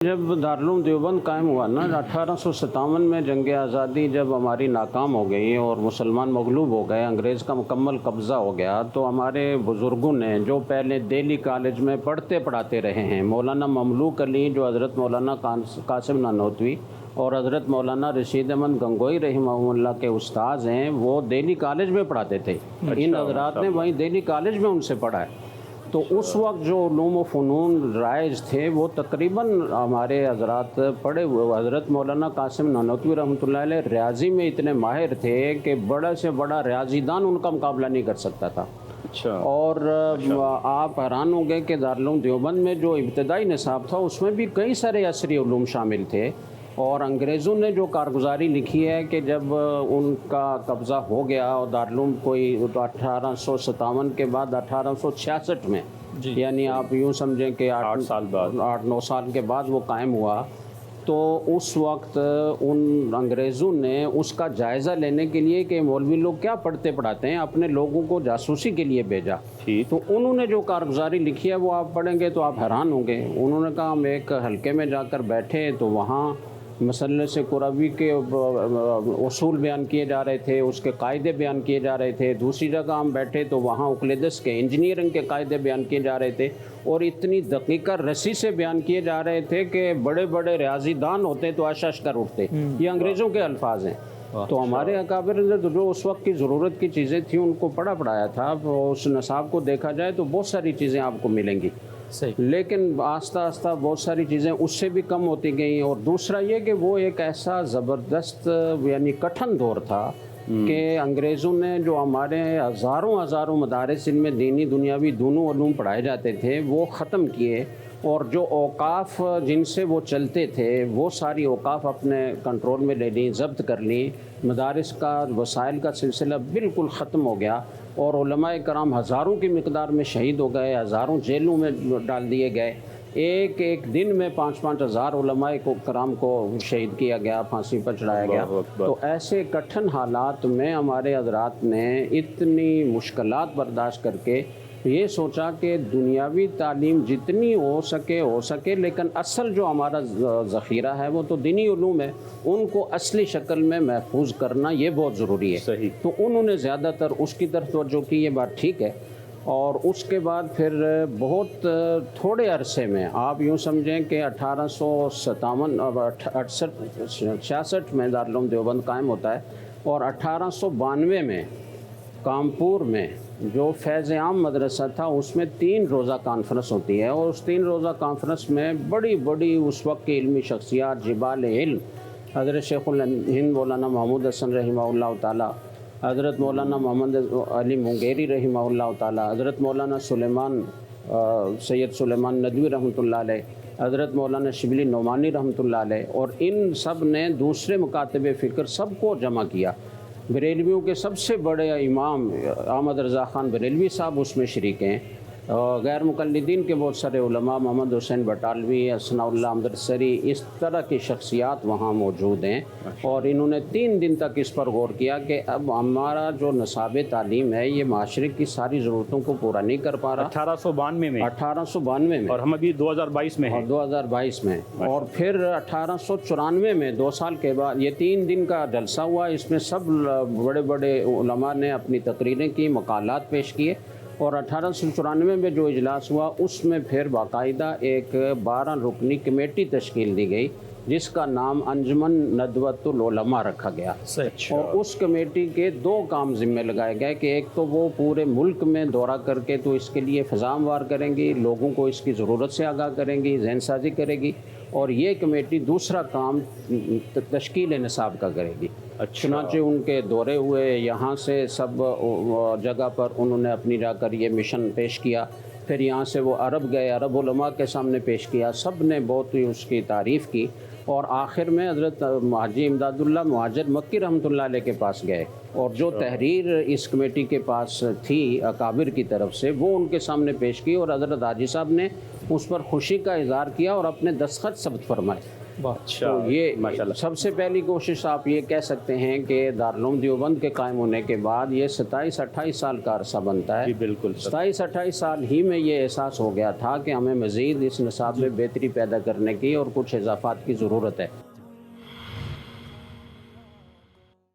जब दारुल देवबंद कायम हुआ ना 1857 में जंग आज़ादी जब हमारी नाकाम हो गई और मुसलमान मगलूब हो गए, अंग्रेज़ का मुकम्मल कब्ज़ा हो गया, तो हमारे बुज़ुर्गों ने जो पहले दिल्ली कॉलेज में पढ़ते पढ़ाते रहे हैं, मौलाना ममलूक अली जो हज़रत मौलाना कासिम नानोतवी और हज़रत मौलाना रशीद अहमद गंगोई रहमहुल्लाह के उस्ताद हैं, वो दिल्ली कॉलेज में पढ़ाते थे। इन हज़रात ने वहीं दिल्ली कॉलेज में उनसे पढ़ा है। तो उस वक्त जो उलूम व फ़नून राइज थे वो तकरीबन हमारे हज़रात पढ़े हुए। हज़रत मौलाना कासिम नानोतवी रहमतुल्लाह अलैह रियाजी में इतने माहिर थे कि बड़ा से बड़ा रियाजीदान उनका मुकाबला नहीं कर सकता था। अच्छा। और आप हैरान होंगे कि दारुल देवबंद में जो इब्तदाई निसाब था उसमें भी कई सारे असरी उलूम शामिल थे। और अंग्रेज़ों ने जो कारगुजारी लिखी है कि जब उनका कब्ज़ा हो गया और दारुल कोई 1857 के बाद 1866 में, यानी आप यूँ समझें कि 8-9 साल के बाद वो कायम हुआ, तो उस वक्त उन अंग्रेज़ों ने उसका जायज़ा लेने के लिए कि मौलवी लोग क्या पढ़ते पढ़ाते हैं, अपने लोगों को जासूसी के लिए भेजा। तो उन्होंने जो कारगुजारी लिखी है वो आप पढ़ेंगे तो आप हैरान होंगे। उन्होंने कहा हम एक हल्के में जाकर बैठे तो वहाँ मसलस कुरवी के उसूल बयान किए जा रहे थे, उसके कायदे बयान किए जा रहे थे। दूसरी जगह हम बैठे तो वहाँ उकलेदस के इंजीनियरिंग के कायदे बयान किए जा रहे थे और इतनी दकीका रसी से बयान किए जा रहे थे कि बड़े बड़े रियाजीदान होते तो आशाश कर उठते। ये अंग्रेज़ों के अल्फाज हैं। तो हमारे अकाबिर ने तो जो उस वक्त की ज़रूरत की चीज़ें थी उनको पढ़ाया था। उस नसाब को देखा जाए तो बहुत सारी चीज़ें आपको मिलेंगी, लेकिन आस्ता आस्ता बहुत सारी चीज़ें उससे भी कम होती गई। और दूसरा ये कि वो एक ऐसा ज़बरदस्त यानी कठिन दौर था कि अंग्रेज़ों ने जो हमारे हज़ारों मदारिस इनमें दीनी दुनियावी दोनों उलूम पढ़ाए जाते थे वो ख़त्म किए। और जो औकाफ़ जिनसे वो चलते थे वो सारी औकाफ़ अपने कंट्रोल में ले ली, ज़ब्त कर ली। मदारिस का वसाइल का सिलसिला बिल्कुल ख़त्म हो गया और उलमाए कराम हज़ारों की मिक़दार में शहीद हो गए, हज़ारों जेलों में डाल दिए गए। एक एक दिन में 5-5 हज़ार उलमाए कराम को शहीद किया गया, फांसी पर चढ़ाया गया। तो ऐसे कठिन हालात में हमारे हज़रात ने इतनी मुश्किलात बर्दाश्त करके ये सोचा कि दुनियावी तालीम जितनी हो सके, लेकिन असल जो हमारा ज़ख़ीरा है वो तो दीनी उलूम है, उनको असली शक्ल में महफूज करना ये बहुत ज़रूरी है। सही। तो उन्होंने ज़्यादातर उसकी तरफ तवज्जो की, ये बात ठीक है। और उसके बाद फिर बहुत थोड़े अरसे में आप यूँ समझें कि 1867 में दारुल देवबंद कायम होता है और 1892 में कानपुर में जो फैज़ आम मदरसा था उसमें 3 रोज़ा कॉन्फ्रेंस होती है। और उस 3 रोज़ा कॉन्फ्रेंस में बड़ी बड़ी उस वक्त की इल्मी शख्सियात जिबाल इल्म हज़रत शेखुल हिंद मौलाना महमूद हसन रहमहुल्लाह ताला, हज़रत मौलाना मोहम्मद अली मुंगेरी रहमहुल्लाह ताला, हज़रत मौलाना सैयद सुलेमान नदवी रहमतुल्लाह अलैह, हज़रत मौलाना शिबली नोमानी रहमतुल्लाह अलैह, और इन सब ने दूसरे मुकातबे फ़िक्र सबको जमा किया। बरेलवियों के सबसे बड़े इमाम अहमद रज़ा ख़ान बरेलवी साहब उसमें शरीक हैं। गैर मुक़ल्लिदीन के बहुत सारे उलमा, मोहम्मद हुसैन बटालवी, असनाउल्लाह अमदरसरी, इस तरह की शख्सियात वहाँ मौजूद हैं। और इन्होंने 3 दिन तक इस पर गौर किया कि अब हमारा जो नसाब तालीम है ये माशरे की सारी ज़रूरतों को पूरा नहीं कर पा रहा। 1892 में और हम अभी 2022 में हैं। 2022 में। और फिर 1894 में 2 साल के बाद ये 3 दिन का जलसा हुआ। इसमें सब बड़े बड़े उलमा ने अपनी तकरीरें की, मकालात पेश किए। और 1894 में जो इजलास हुआ उसमें फिर बाकायदा एक 12 रुकनी कमेटी तश्कील दी गई जिसका नाम अंजुमन नदवतुल उलमा रखा गया। और उस कमेटी के 2 काम ज़िम्मे लगाए गए कि एक तो वो पूरे मुल्क में दौरा करके तो इसके लिए फ़ज़ामवार करेंगी, लोगों को इसकी ज़रूरत से आगाह करेंगी, जहन साजी करेगी। और ये कमेटी दूसरा काम तश्कील निसाब का करेगी। चुनांचे उनके दौरे हुए, यहाँ से सब जगह पर उन्होंने अपनी जाकर ये मिशन पेश किया। फिर यहाँ से वो अरब गए, अरब उलमा के सामने पेश किया, सब ने बहुत ही उसकी तारीफ़ की। और आखिर में हज़रत हाजी इमदादुल्लाह मुहाजिर मक्की रहमतुल्लाह अलैह के पास गए और जो तहरीर इस कमेटी के पास थी अकाबिर की तरफ से वो उनके सामने पेश की और हज़रत हाजी साहब ने उस पर खुशी का इज़हार किया और अपने दस्तखत सब्त फरमाए। اچھا تو یہ ماشاءاللہ سب سے پہلی کوشش آپ یہ کہہ سکتے ہیں کہ دارالعلوم دیوبند کے قائم ہونے کے بعد یہ 27-28 سال کا عرصہ بنتا ہے. جی بالکل سر. 27-28 سال ہی میں یہ احساس ہو گیا تھا کہ ہمیں مزید اس نصاب میں بہتری پیدا کرنے کی اور کچھ اضافات کی ضرورت ہے.